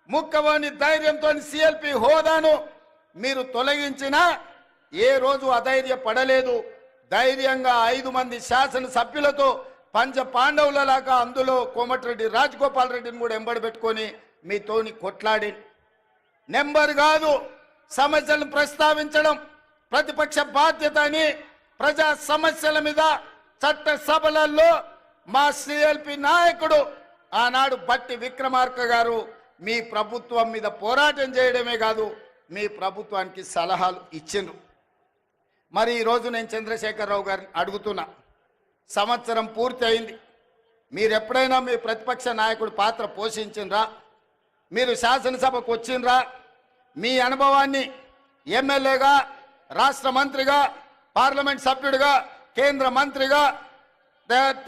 ముక్కవోని ధైర్యంతో సిఎల్పి హోదాను మీరు తొలగించినా ఏ రోజు అధైర్య పడలేదు. ధైర్యంగా 5 మంది శాసనసభ్యులతో పంచ పాండవులలాగా అందులో కోమటిరెడ్డి రాజగోపాల్ రెడ్డిని కూడా ఎంబడి పెట్టుకొని మీతోని కొట్లాడి నెంబర్ కాదు సమస్యలను ప్రస్తావించడం ప్రతిపక్ష బాధ్యత అని ప్రజా సమస్యల మీద చట్ట సభలలో మా సిఎల్పి నాయకుడు ఆనాడు బట్టి విక్రమార్క గారు మీ ప్రభుత్వం మీద పోరాటం చేయడమే కాదు మీ ప్రభుత్వానికి సలహాలు ఇచ్చిండ్రు. మరి ఈరోజు నేను చంద్రశేఖరరావు గారిని అడుగుతున్నా, సంవత్సరం పూర్తి అయింది. మీరు ఎప్పుడైనా మీ ప్రతిపక్ష నాయకుడి పాత్ర పోషించిండ్రా? మీరు శాసనసభకు వచ్చిండ్రా? మీ అనుభవాన్ని ఎమ్మెల్యేగా, రాష్ట్ర మంత్రిగా, పార్లమెంట్ సభ్యుడిగా, కేంద్ర మంత్రిగా,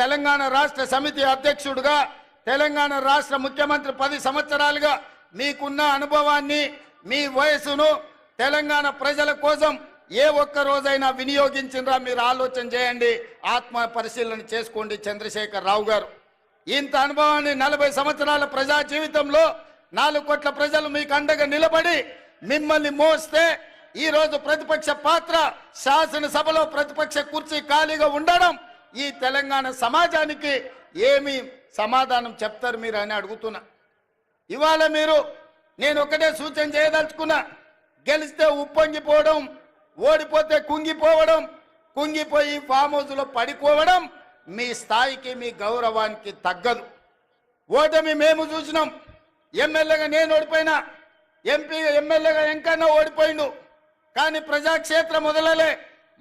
తెలంగాణ రాష్ట్ర సమితి అధ్యక్షుడిగా, తెలంగాణ రాష్ట్ర ముఖ్యమంత్రి 10 సంవత్సరాలుగా మీకున్న అనుభవాన్ని, మీ వయసును తెలంగాణ ప్రజల కోసం ఏ ఒక్క రోజైనా వినియోగించిండ్రా? మీరు ఆలోచన చేయండి, ఆత్మ పరిశీలన చేసుకోండి. చంద్రశేఖరరావు గారు ఇంత అనుభవాన్ని 40 సంవత్సరాల ప్రజా జీవితంలో 4 కోట్ల ప్రజలు మీకు అండగా నిలబడి మిమ్మల్ని మోస్తే ఈరోజు ప్రతిపక్ష పాత్ర, శాసనసభలో ప్రతిపక్ష కుర్చీ ఖాళీగా ఉండడం ఈ తెలంగాణ సమాజానికి ఏమి సమాధానం చెప్తారు మీరు అని అడుగుతున్నా. ఇవాళ మీరు నేను ఒకటే సూచన చేయదలుచుకున్నా, గెలిస్తే ఉప్పొంగిపోవడం, ఓడిపోతే కుంగిపోవడం, కుంగిపోయి ఫామ్ హౌస్లో పడిపోవడం మీ స్థాయికి, మీ గౌరవానికి తగ్గదు. ఓటమి మేము చూసినాం. ఎమ్మెల్యేగా నేను ఓడిపోయినా, ఎమ్మెల్యేగా ఎంకన్నా ఓడిపోయిండు. కానీ ప్రజాక్షేత్ర మొదలలే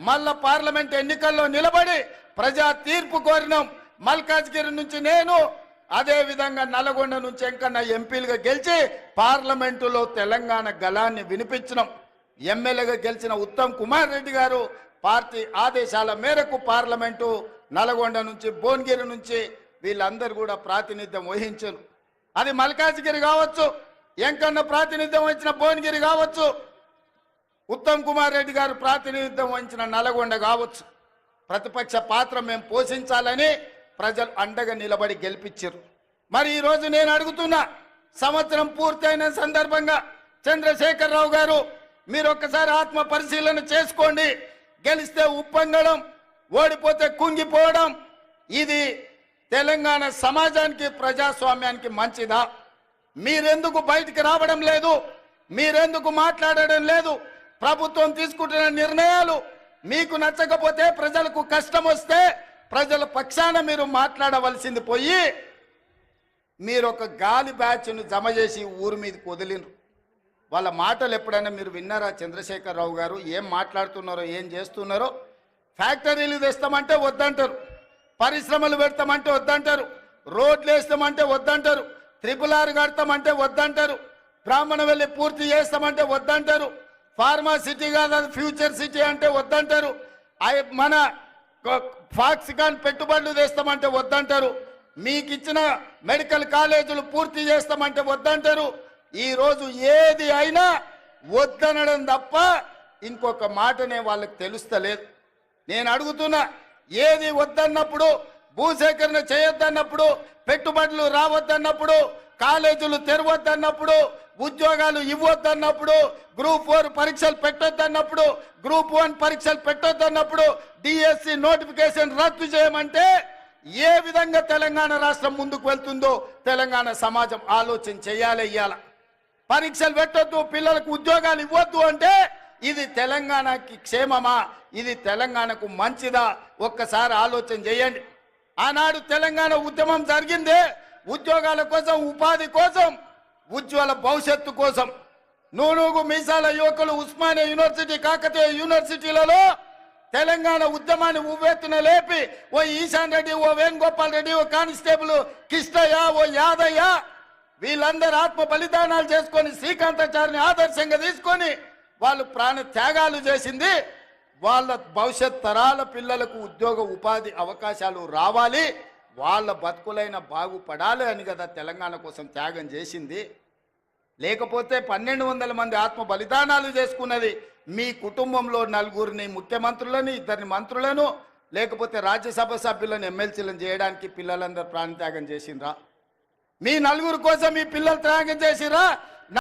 మళ్ళా పార్లమెంట్ ఎన్నికల్లో నిలబడి ప్రజా తీర్పు కోరినాం. మల్కాజ్గిరి నుంచి నేను, అదే విధంగా నల్గొండ నుంచి ఎంకన్నా ఎంపీలుగా గెలిచి పార్లమెంటులో తెలంగాణ గళాన్ని వినిపించినాం. ఎమ్మెల్యేగా గెలిచిన ఉత్తమ్ కుమార్ రెడ్డి గారు పార్టీ ఆదేశాల మేరకు పార్లమెంటు నల్గొండ నుంచి, భువనగిరి నుంచి వీళ్ళందరూ కూడా ప్రాతినిధ్యం వహించారు. అది మల్కాజ్గిరి కావచ్చు, ఎంకన్నా ప్రాతినిధ్యం వహించిన భువనగిరి కావచ్చు, ఉత్తమ్ కుమార్ రెడ్డి గారు ప్రాతినిధ్యం వహించిన నల్గొండ కావచ్చు. ప్రతిపక్ష పాత్ర మేము పోషించాలని ప్రజలు అండగా నిలబడి గెలిపించారు. మరి ఈరోజు నేను అడుగుతున్నా, సంవత్సరం పూర్తయిన సందర్భంగా చంద్రశేఖరరావు గారు మీరు ఒక్కసారి ఆత్మ పరిశీలన చేసుకోండి. గెలిస్తే ఉప్పొంగడం, ఓడిపోతే కుంగిపోవడం ఇది తెలంగాణ సమాజానికి, ప్రజాస్వామ్యానికి మంచిదా? మీరెందుకు బయటికి రావడం లేదు? మీరెందుకు మాట్లాడడం లేదు? ప్రభుత్వం తీసుకుంటున్న నిర్ణయాలు మీకు నచ్చకపోతే, ప్రజలకు కష్టం వస్తే ప్రజల పక్షాన మీరు మాట్లాడవలసింది పోయి మీరు ఒక గాలి బ్యాచ్ను జమ చేసి ఊరి మీదకి వదిలినరు. వాళ్ళ మాటలు ఎప్పుడైనా మీరు విన్నారా? చంద్రశేఖరరావు గారు ఏం మాట్లాడుతున్నారో, ఏం చేస్తున్నారో? ఫ్యాక్టరీలు తెస్తామంటే వద్దంటారు, పరిశ్రమలు పెడతామంటే వద్దంటారు, రోడ్లు వేస్తామంటే వద్దంటారు, RRR కడతామంటే వద్దంటారు, బ్రాహ్మణ వెళ్ళి పూర్తి చేస్తామంటే వద్దంటారు, ఫార్మా సిటీ కాదు ఫ్యూచర్ సిటీ అంటే వద్దంటారు, మన ఫాక్సికాన్ పెట్టుబడులు తెస్తామంటే వద్దంటారు, మీకు ఇచ్చిన మెడికల్ కాలేజీలు పూర్తి చేస్తామంటే వద్దంటారు. ఈరోజు ఏది అయినా వద్దనడం తప్ప ఇంకొక మాటనే వాళ్ళకి తెలుస్తలేదు. నేను అడుగుతున్నా, ఏది వద్దన్నప్పుడు, భూసేకరణ చేయొద్దన్నప్పుడు, పెట్టుబడులు రావద్దన్నప్పుడు, కాలేజీలు తెరవద్దన్నప్పుడు, ఉద్యోగాలు ఇవ్వద్దన్నప్పుడు, గ్రూప్ 4 పరీక్షలు పెట్టొద్దన్నప్పుడు, గ్రూప్ 1 పరీక్షలు పెట్టొద్దన్నప్పుడు, డిఎస్సి నోటిఫికేషన్ రద్దు చేయమంటే ఏ విధంగా తెలంగాణ రాష్ట్రం ముందుకు వెళ్తుందో తెలంగాణ సమాజం ఆలోచన చేయాలి. ఇయ్యాల పరీక్షలు పెట్టొద్దు, పిల్లలకు ఉద్యోగాలు ఇవ్వద్దు అంటే ఇది తెలంగాణకి క్షేమమా? ఇది తెలంగాణకు మంచిదా? ఒక్కసారి ఆలోచన చేయండి. ఆనాడు తెలంగాణ ఉద్యమం జరిగిందే ఉద్యోగాల కోసం, ఉపాధి కోసం, ఉజ్వల భవిష్యత్తు కోసం. నూనూగు మీసాల యువకులు ఉస్మానియా యూనివర్సిటీ, కాకతీయ యూనివర్సిటీలలో తెలంగాణ ఉద్యమాన్ని ఉవ్వెత్తున లేపి ఓ ఈశాన్ రెడ్డి, ఓ వేణుగోపాల్ రెడ్డి, ఓ కానిస్టేబుల్ కిష్టయ్య, ఓ యాదయ్య వీళ్ళందరూ ఆత్మ బలిదానాలు చేసుకొని శ్రీకాంతాచారిని ఆదర్శంగా తీసుకొని వాళ్ళు ప్రాణ త్యాగాలు చేసింది వాళ్ళ భవిష్యత్ తరాల పిల్లలకు ఉద్యోగ ఉపాధి అవకాశాలు రావాలి, వాళ్ళ బతుకులైన బాగుపడాలి అని కదా తెలంగాణ కోసం త్యాగం చేసింది. లేకపోతే 1200 మంది ఆత్మ బలిదానాలు చేసుకున్నది మీ కుటుంబంలో 4 ముఖ్యమంత్రులని, 2 మంత్రులను, లేకపోతే రాజ్యసభ సభ్యులను, ఎమ్మెల్సీలను చేయడానికి పిల్లలందరూ ప్రాణత్యాగం చేసిండ్రా? మీ 4 కోసం మీ పిల్లలు త్యాగం చేసిరా?